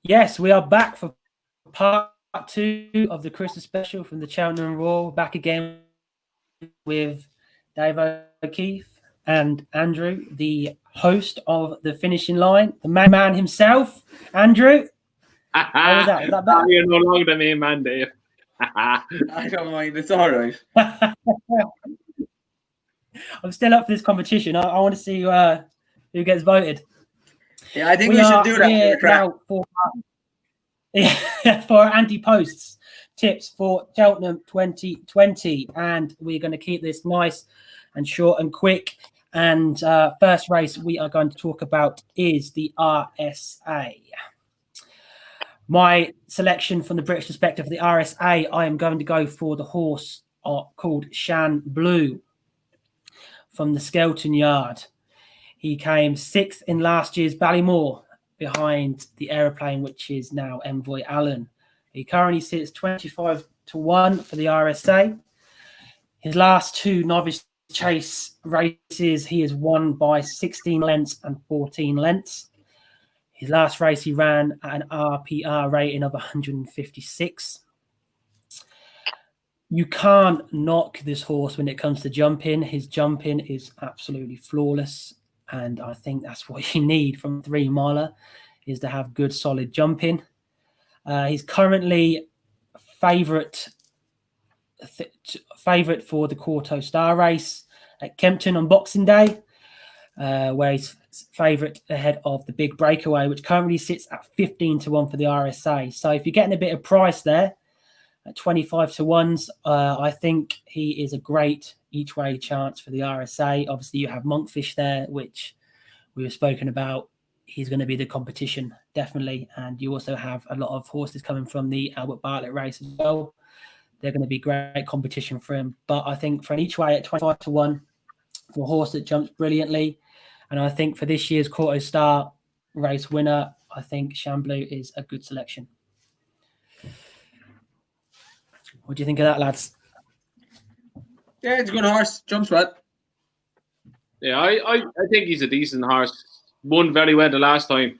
Yes, we are back for part two of the Christmas special from the Cheltenham Roar. Back again with Dave O'Keefe and Andrew, the host of the finishing line, the man himself. Andrew, how was that? Was that better? You're no longer the main man, Dave. I don't mind. It's all right. I'm still up for this competition. I want to see who gets voted. Yeah, I think we should do that for the crack. Now for Ante Post's tips for Cheltenham 2020, and we're going to keep this nice and short and quick. And first race we are going to talk about is the RSA. My selection from the British perspective of the RSA, I am going to go for the horse called Shan Blue from the Skelton Yard. He came sixth in last year's Ballymore behind the Aeroplane, which is now Envoy Allen. He currently sits 25-1 for the RSA. His last two novice chase races, he has won by 16 lengths and 14 lengths. His last race, he ran at an RPR rating of 156. You can't knock this horse when it comes to jumping. His jumping is absolutely flawless. And I think that's what you need from 3-miler, is to have good, solid jumping. He's currently favourite for the Quarto Star race at Kempton on Boxing Day, where he's favourite ahead of the Big Breakaway, which currently sits at 15-1 for the RSA. So if you're getting a bit of price there at 25-1s, I think he is a great each way chance for the RSA. Obviously, you have Monkfish there, which we have spoken about. He's going to be the competition, definitely. And you also have a lot of horses coming from the Albert Bartlett race as well. They're going to be great competition for him. But I think for an each way at 25-1, for a horse that jumps brilliantly, and I think for this year's Quarto Star race winner, I think Chamblou is a good selection. What do you think of that, lads? Yeah, it's a good horse. Jumps well. Yeah, I think he's a decent horse. Won very well the last time.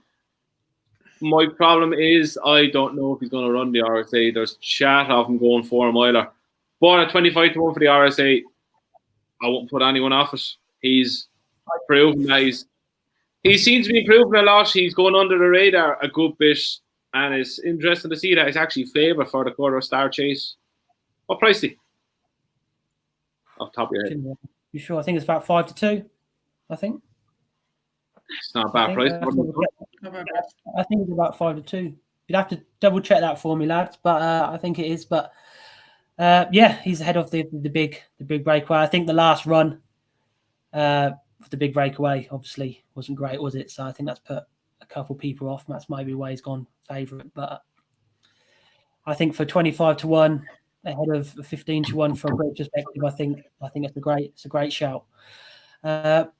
My problem is I don't know if he's going to run the RSA. There's chat of him going 4-miler. But at 25-1 for the RSA, I won't put anyone off it. He's proven that he seems to be improving a lot. He's going under the radar a good bit. And it's interesting to see that he's actually favoured for the Quarto Star chase. What price is he? Off the top of your head. You sure? I think it's about 5-2. I think it's not a bad price. I think it's about 5-2. You'd have to double check that for me, lads. But I think it is. But yeah, he's ahead of the big breakaway. I think the last run for the Big Breakaway obviously wasn't great, was it? So I think that's put a couple people off. That's maybe why he's gone favourite. But I think for 25-1 ahead of 15-1 from a British perspective, I think it's a great shout. What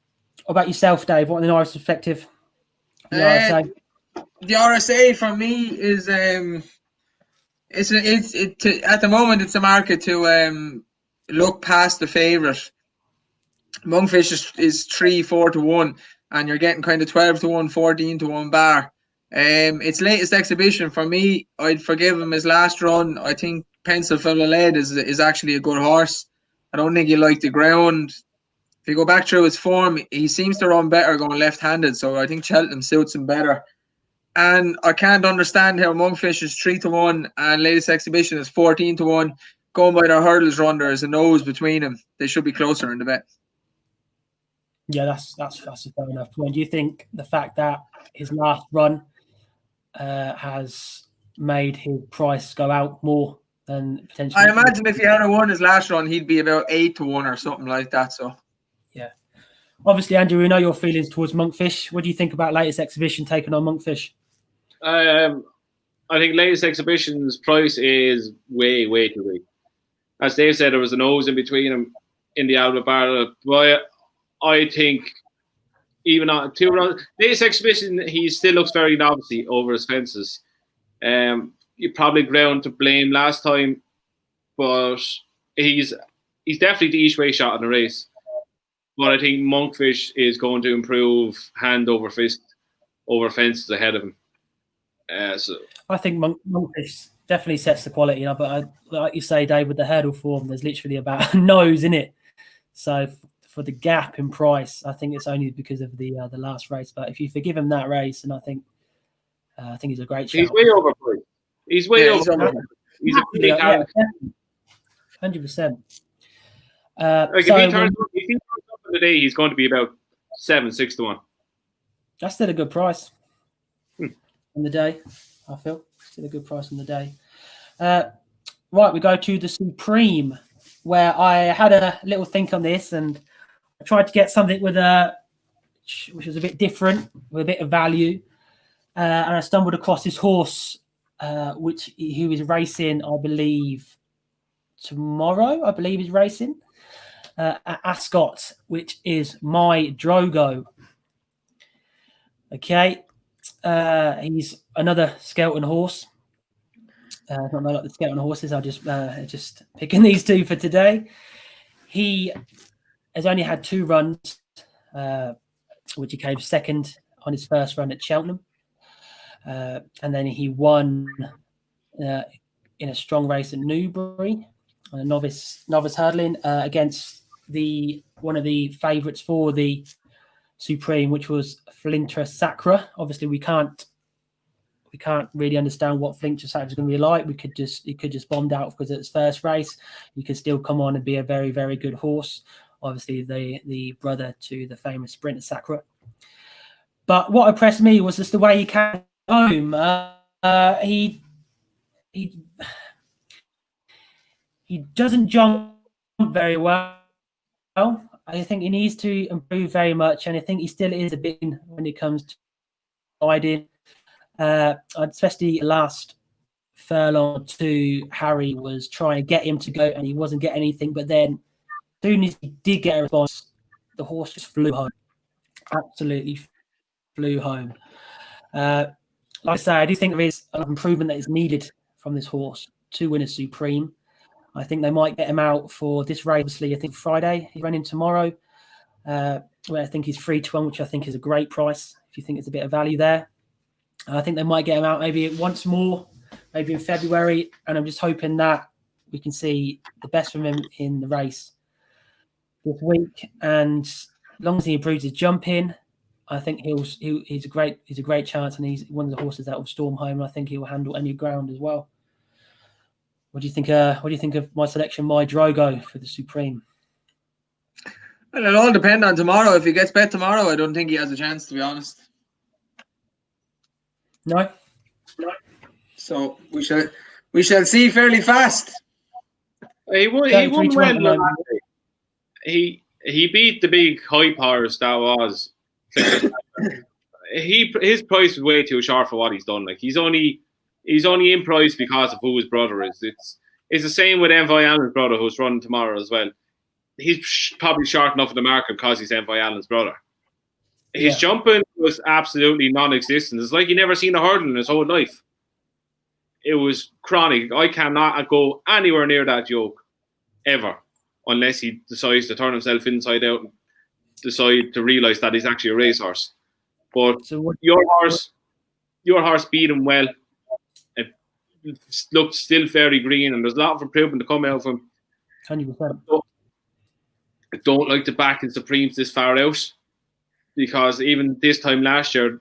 about yourself, Dave? What in the Irish perspective? The RSA for me is at the moment it's a market to look past the favourite. Monkfish is 3-4-1, and you're getting kind of 12-1, 14-1 bar. Its latest exhibition for me, I'd forgive him his last run. I think Pencil Full of Lead is actually a good horse. I don't think he liked the ground. If you go back through his form, he seems to run better going left-handed, so I think Cheltenham suits him better. And I can't understand how Monkfish is 3-1 and latest exhibition is 14-1. Going by their hurdles run, there is a nose between them. They should be closer in the bet. Yeah, that's a fair enough point. Do you think the fact that his last run has made his price go out more than potentially? I imagine if he had won his last run, he'd be about 8-1 or something like that. So, yeah. Obviously, Andrew, we know your feelings towards Monkfish. What do you think about latest exhibition taking on Monkfish? I think latest exhibition's price is way, way too big. As Dave said, there was a nose in between him in the Albert Bartlett. But I think even on 2 rounds, latest exhibition, he still looks very novice over his fences. You probably ground to blame last time, but he's definitely the each way shot in the race. But I think Monkfish is going to improve hand over fist over fences ahead of him. So I think Monkfish definitely sets the quality up, but like you say, Dave, with the hurdle form, there's literally about a nose in it. So for the gap in price, I think it's only because of the last race. But if you forgive him that race, and I think he's a great shout. he's way overpriced. He's way overpriced. He's a pretty talented. 100%. Like if he turns up in the day, he's going to be about 7-6 to 1. That's still a good price on the day. I feel still a good price on the day. Right, we go to the Supreme, where I had a little think on this, and I tried to get something with which was a bit different, with a bit of value, and I stumbled across this horse, which he was racing, I believe, tomorrow. I believe he's racing at Ascot, which is my Drogo. Okay, he's another Skelton horse. Not like the Skelton horses. I'll just picking these two for today. He has only had 2 runs, which he came second on his first run at Cheltenham, and then he won in a strong race at Newbury on a novice hurdling against one of the favourites for the Supreme, which was Flinter Sacra. Obviously, we can't really understand what Flinter Sacra is going to be like. He could just bombed out because it's first race. He could still come on and be a very, very good horse. Obviously, the brother to the famous Sprinter Sacra. But what impressed me was just the way he came home. He doesn't jump very well. I think he needs to improve very much, and I think he still is a bit when it comes to riding. Especially last furlong to Harry was trying to get him to go, and he wasn't getting anything. But then, as soon as he did get a response, the horse just flew home. Absolutely flew home. Like I say, I do think there is an improvement that is needed from this horse to win a Supreme. I think they might get him out for this race. Obviously, I think Friday. He's running tomorrow, where I think he's 3 to 1, which I think is a great price. If you think it's a bit of value there, I think they might get him out maybe once more, maybe in February. And I'm just hoping that we can see the best from him in the race this week. And as long as he improves his jumping, I think he's a great chance, and he's one of the horses that will storm home. And I think he will handle any ground as well. What do you think? What do you think of my selection, my Drogo for the Supreme? Well, it'll all depend on tomorrow. If he gets bet tomorrow, I don't think he has a chance, to be honest. No. So we shall see fairly fast. He won well. He beat the big hype horse that was. His price was way too short for what he's done. Like he's only in price because of who his brother is. It's the same with Envoy Allen's brother, who's running tomorrow as well. He's probably short enough of the market because he's Envoy Allen's brother. His jumping was absolutely non-existent. It's like he never seen a hurdle in his whole life. It was chronic. I cannot go anywhere near that yoke ever, unless he decides to turn himself inside out and decide to realise that he's actually a racehorse. But your horse beat him well. It looked still very green, and there's a lot of improvement to come out of him. 100%. I don't like to back in Supremes this far out, because even this time last year,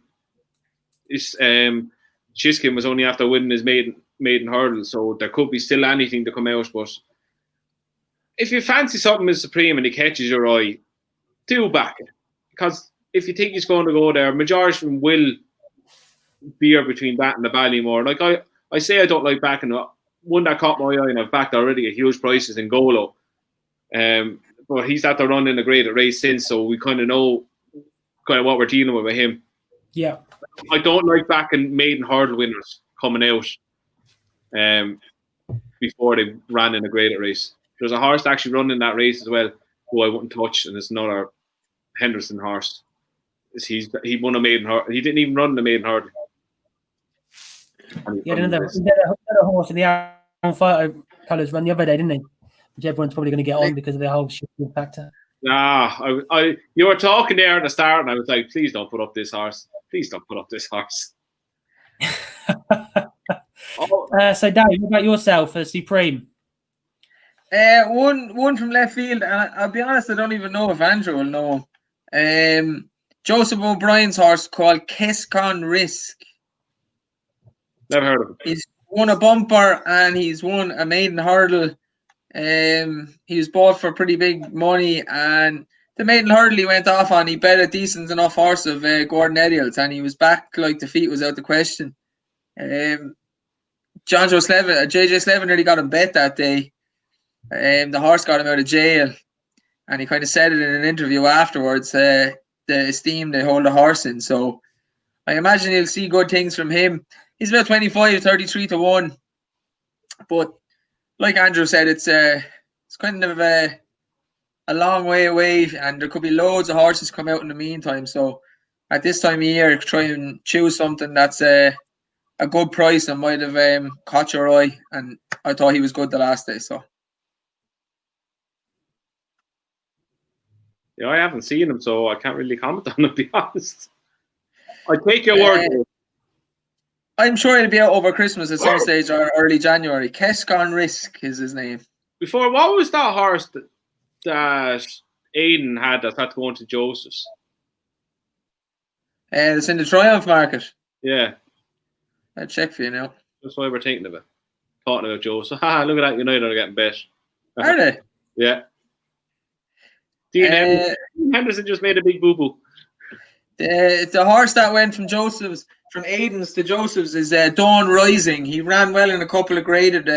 Chiskin was only after winning his maiden hurdle, so there could be still anything to come out. But if you fancy something with Supreme and he catches your eye, do back it. Because if you think he's going to go there, majority of them will veer between that and the Ballymore. Like I say, I don't like backing one that caught my eye, and I've backed already at huge prices in Golo. But he's had to run in a great race since, so we kind of know what we're dealing with him. Yeah. I don't like backing maiden hurdle winners coming out before they ran in a great race. There's a horse actually running that race as well who I wouldn't touch, and it's another Henderson horse. He won a maiden hurdle. He didn't even run the maiden hurdle. Yeah, another horse in the Iron Photo colours run the other day, didn't he? Which everyone's probably going to get on because of the whole shifting factor. Nah, you were talking there at the start, and I was like, please don't put up this horse. Please don't put up this horse. So Dave, what about yourself as Supreme? One from left field, and I'll be honest, I don't even know if Andrew will know him. Joseph O'Brien's horse called Kescon Risk. Never heard of him. He's won a bumper and he's won a maiden hurdle. He was bought for pretty big money, and the maiden hurdle he went off on, he bet a decent enough horse of Gordon Eddiels, and he was back like the feet was out the question. JJ Slevin nearly got him bet that day. The horse got him out of jail, and he kind of said it in an interview afterwards, the esteem they hold the horse in. So I imagine you'll see good things from him. He's about 25, 33 to 1. But like Andrew said, it's kind of a long way away, and there could be loads of horses come out in the meantime. So at this time of year, try and choose something that's a good price and might have caught your eye. And I thought he was good the last day. So Yeah, I haven't seen him, so I can't really comment on him, to be honest. I take your word. I'm sure he'll be out over Christmas at some stage or early January. Kescon Risk is his name. Before, what was that horse that Aidan had that had to go into Joseph's? It's in the Triumph market. Yeah. I'll check for you now. That's why we're thinking of it. Talking about Joseph. Look at that, United are getting bet. Are they? Yeah. Dean Henderson just made a big boo-boo. The horse that went from Aiden's to Joseph's is Dawn Rising. He ran well in a couple of graded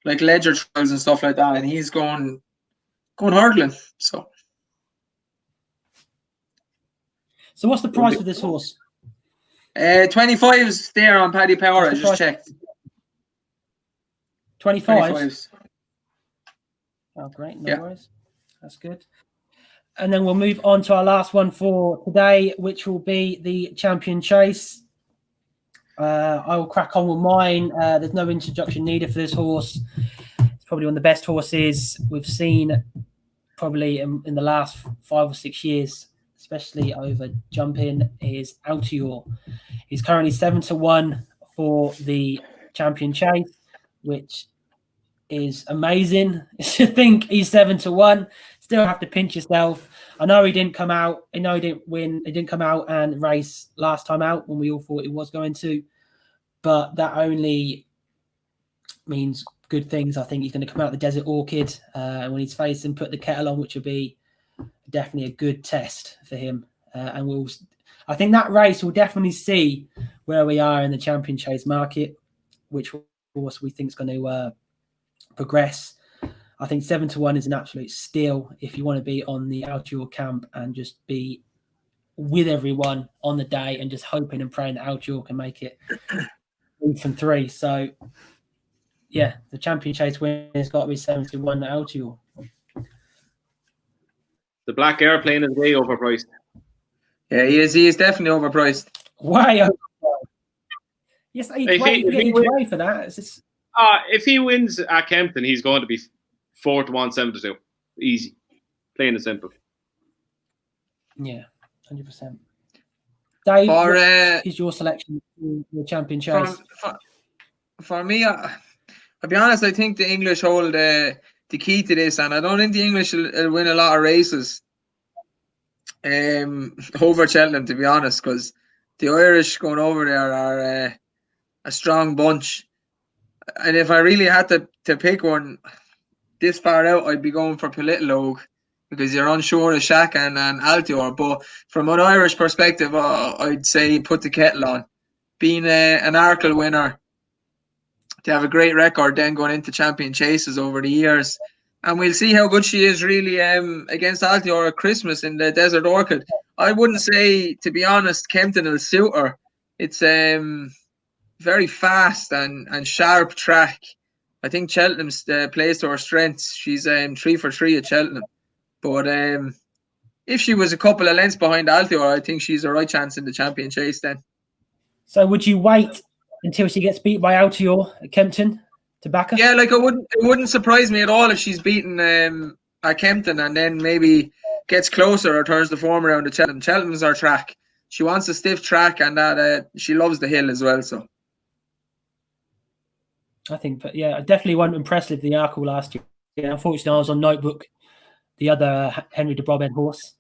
like ledger trials and stuff like that, and he's going hurdling. So what's the price for this horse? 25's there on Paddy Power. I just checked. 25s. Oh, great. No worries. That's good. And then we'll move on to our last one for today, which will be the Champion Chase. I will crack on with mine. There's no introduction needed for this horse. It's probably one of the best horses we've seen probably in the last 5 or 6 years, especially over jumping, is Altior. He's currently 7 to 1 for the Champion Chase, which is amazing. To think he's 7 to 1. Still have to pinch yourself. I know he didn't come out. I know he didn't win. He didn't come out and race last time out when we all thought he was going to. But that only means good things. I think he's going to come out the Desert Orchid when he's facing Put the Kettle On, which will be definitely a good test for him. And I think that race will definitely see where we are in the Champion Chase market, which horse we think is going to progress. I think 7 to 1 is an absolute steal if you want to be on the Altior camp and just be with everyone on the day and just hoping and praying that Altior can make it 3 from 3. So, yeah, the Champion Chase win has got to be 7 to 1 Altior. The Black Airplane is way overpriced. Yeah, he is definitely overpriced. Way overpriced. Yes, way for that. It's just... if he wins at Kempton, he's going to be 4 to 1, 7 to 2. Easy. Plain and simple. Yeah, 100%. Dave, what is your selection for the Champion Chase? For me, I'll be honest, I think the English hold the key to this, and I don't think the English will win a lot of races over Cheltenham, to be honest, because the Irish going over there are a strong bunch. And if I really had to pick one this far out, I'd be going for Politologue, because you're unsure of Shakan and Altior. But from an Irish perspective, I'd say Put the Kettle On. Being an Arkle winner, to have a great record then going into Champion Chases over the years. And we'll see how good she is really against Altior at Christmas in the Desert Orchid. I wouldn't say, to be honest, Kempton will suit her. It's very fast and sharp track. I think Cheltenham's plays to her strengths. She's 3 for 3 at Cheltenham. But if she was a couple of lengths behind Altior, I think she's a right chance in the Champion Chase then. So would you wait until she gets beat by Altior at Kempton to back her? Yeah, like it wouldn't surprise me at all if she's beaten at Kempton and then maybe gets closer or turns the form around to Cheltenham. Cheltenham's her track. She wants a stiff track, and that she loves the hill as well. So I think, but yeah, I definitely wasn't impressed with the Arkle last year. Yeah, unfortunately, I was on Notebook, the other Henry de Brabant horse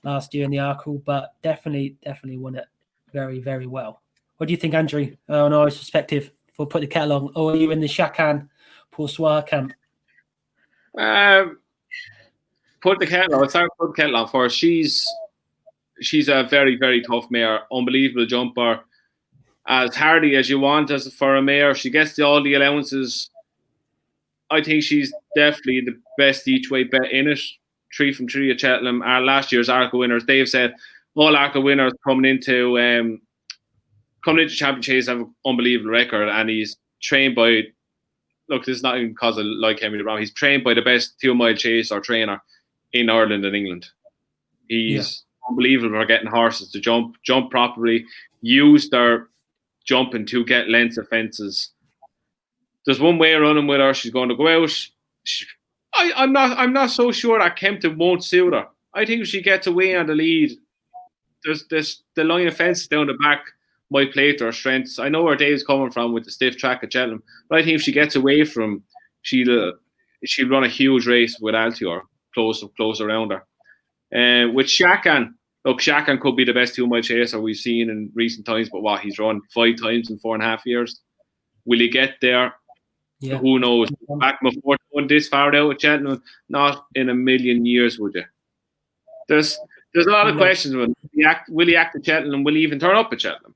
last year in the Arkle, but definitely won it very, very well. What do you think, Andrew? On Irish perspective, for Put the Kettle On, or are you in the Chacan Poursoir camp? Put the kettle on. Let's start with Put the Kettle On first. She's a very, very tough mare, unbelievable jumper, as hardy as you want as for a mare. She gets all the allowances. I think she's definitely the best each way bet in it. 3 from 3 at Cheltenham. Our last year's Arkle winners, Dave said all Arkle winners coming into Champion Chase have an unbelievable record, and he's trained by. Look, this is not even because I like Henry Brown. He's trained by the best 2 mile chaser trainer in Ireland and England. He's unbelievable for getting horses to jump properly, use their jumping to get lengths of fences. There's one way of running with her. She's going to go out. I'm not so sure that Kempton won't suit her. I think if she gets away on the lead, there's the line of fences down the back might play to her strengths. I know where Dave's coming from with the stiff track at Cheltenham, but I think if she gets away from, she'll run a huge race with Altior close around her. With Chacan, look, Chacan could be the best 2 mile chaser we've seen in recent times, but he's run 5 times in 4.5 years. Will he get there? Yeah. Who knows? Back before going this far out at Cheltenham, not in a million years, would you? There's a lot of questions. Will he act at Cheltenham? Will he even turn up at Cheltenham?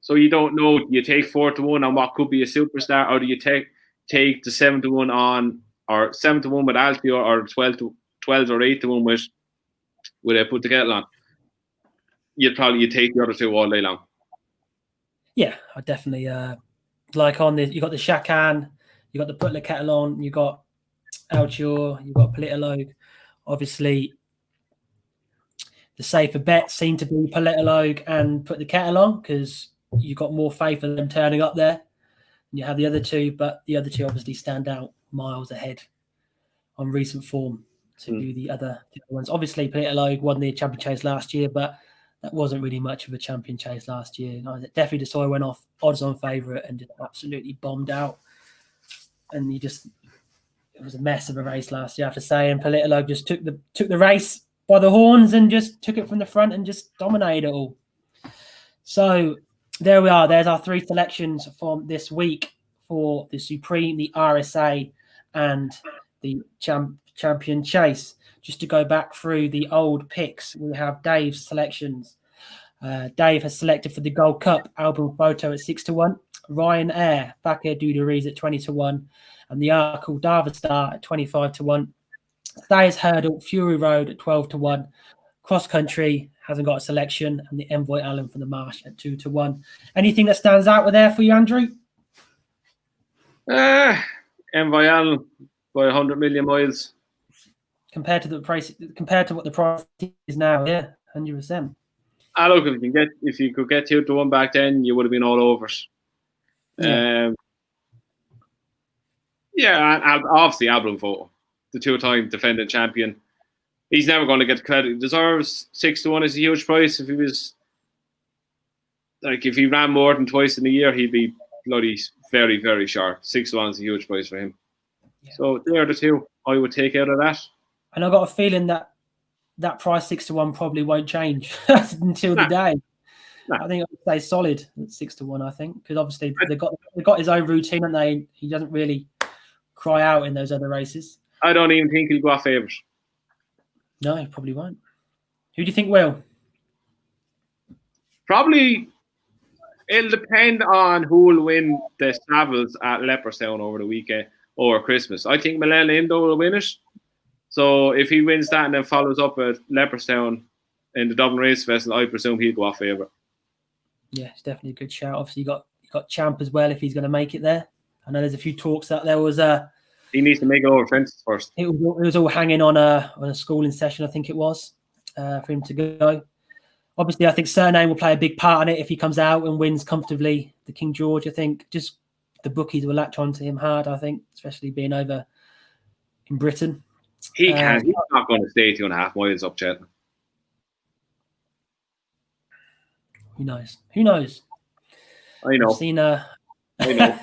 So you don't know. Do you take 4 to 1 on what could be a superstar, or do you take the 7 to 1 on, or 7 to 1 with Altior, or 12 or 8 to 1 with Put the Kettle On? You'd take the other 2 all day long. Yeah, I definitely like on this. You got the Chacan, you got the Put the Kettle On, you got Altior, you got Politologue. Obviously, the safer bet seemed to be Politologue and Put the Kettle On, because you got more faith in them turning up there. And you have the other 2, but the other 2 obviously stand out miles ahead on recent form to do the other ones. Obviously, Politologue won the Champion Chase last year, but that wasn't really much of a Champion Chase last year. Definitely the Soy went off odds-on favourite and just absolutely bombed out. And it was a mess of a race last year, I have to say. And Politologue just took the race by the horns and just took it from the front and just dominated it all. So there we are. There's our 3 selections from this week for the Supreme, the RSA, and the Champion Chase. Just to go back through the old picks, we have Dave's selections. Dave has selected for the Gold Cup Album Photo at 6 to 1, Ryan Eyre, Fakir Duderies at 20 to 1, and the Arkle Darvastar at 25 to 1. Thayer's Hurdle Fury Road at 12 to 1. Cross Country hasn't got a selection, and the Envoy Allen from the Marsh at 2 to 1. Anything that stands out with there for you, Andrew? Envoy Allen by 100 million miles. Compared to what the price is now, yeah, 100%. Look, if you could get 2 to 1 back then, you would have been all over it. And obviously Album Photo, the 2-time defending champion. He's never going to get the credit he deserves. 6 to 1 is a huge price. If he ran more than twice in a year, he'd be bloody very, very sharp. 6 to 1 is a huge price for him. Yeah. So they are the 2 I would take out of that. And I got a feeling that price 6 to 1 probably won't change until the day. I think I'd stay solid at 6 to 1. I think, because obviously they've got his own routine, and he doesn't really cry out in those other races. I don't even think he'll go off favourite. No, he probably won't. Who do you think will? Probably it'll depend on who will win the Savills at Leopardstown over the weekend or Christmas. I think Milan Indo will win it. So if he wins that and then follows up at Leopardstown in the Dublin Race Festival, I presume he'll go off favourite. Yeah, it's definitely a good shout. Obviously, you got Champ as well if he's going to make it there. I know there's a few talks that there was he needs to make it over fences first. It was all hanging on a schooling session, I think it was, for him to go. Obviously, I think Cheltenham will play a big part in it if he comes out and wins comfortably the King George. I think just the bookies will latch on to him hard, I think, especially being over in Britain. He's not going to stay 2.5 miles up Cheltenham. Who knows? I know. I know.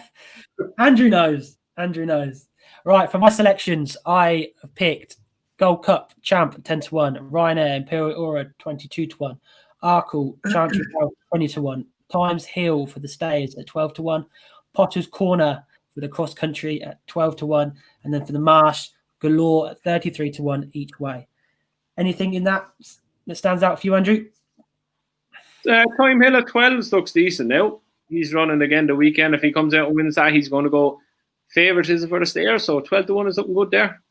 Andrew knows. Andrew knows. Right, for my selections, I have picked Gold Cup Champ 10-1, Ryanair Imperial Aura 22-1, Arkle Chantry Power 20-1, Times Hill for the Stays at 12-1, Potter's Corner for the cross country at 12-1, and then for the Marsh, Galore at 33-1 each way. Anything in that stands out for you, Andrew? Time Hill at 12 looks decent now. He's running again the weekend. If he comes out and wins that, he's going to go favouritism for the Stayers. So 12-1 is looking good there.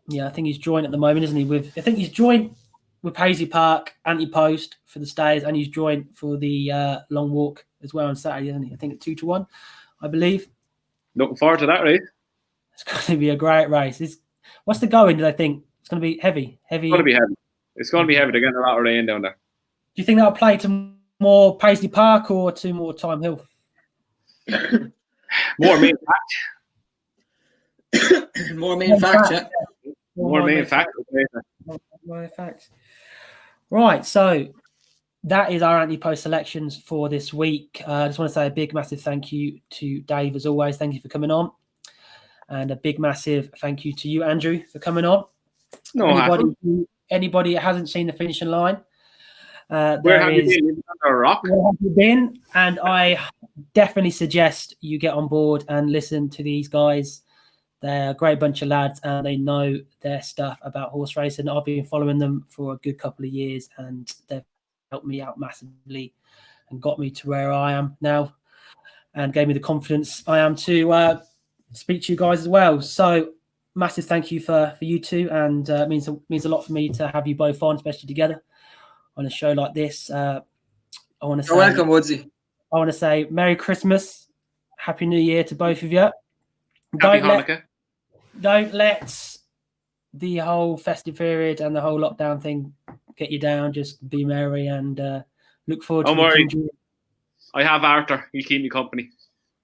Yeah, I think he's joined at the moment, isn't he? I think he's joined with Paisley Park, anti-post for the Stays, and he's joined for the long walk as well on Saturday, isn't he? I think at 2-1, I believe. Looking forward to that race. It's going to be a great race. What's the going, do I think? It's going to be heavy. It's going to be heavy. It's going to be heavy. They're getting a lot of rain down there. Do you think that'll play to more Paisley Park or to more Time Hill? More main fact. More main fact, yeah. More main fact. More fact. Right, so that is our anti-post selections for this week. I just want to say a big, massive thank you to Dave, as always. Thank you for coming on. And a big, massive thank you to you, Andrew, for coming on. Anybody that hasn't seen the finishing line, where have you been? Under a rock? Where have you been? And I definitely suggest you get on board and listen to these guys. They're a great bunch of lads, and they know their stuff about horse racing. I've been following them for a good couple of years, and they've helped me out massively and got me to where I am now and gave me the confidence I am to speak to you guys as well. So massive thank you for you two, and it means a lot for me to have you both on, especially together on a show like this. I want to say, you're welcome, Woodsy. I want to say Merry Christmas, Happy New Year to both of you. Happy Hanukkah. Don't let the whole festive period and the whole lockdown thing get you down. Just be merry and look forward to Don't worry. King. I have Arthur. He'll keep me company.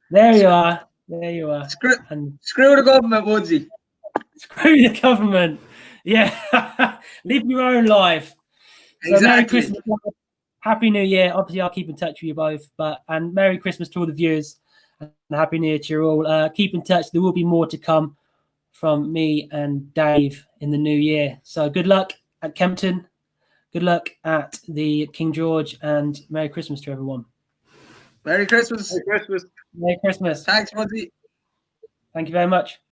There you are. There you are. Screw the government, Woodsy. Screw the government. Yeah. Live your own life. So Exactly. Merry Christmas. Happy New Year. Obviously, I'll keep in touch with you both. And Merry Christmas to all the viewers. And Happy New Year to you all. Keep in touch. There will be more to come from me and Dave in the new year. So good luck at Kempton. Good luck at the King George, and Merry Christmas to everyone. Merry Christmas. Merry Christmas. Merry Christmas. Thanks, Woodsy. Thank you very much.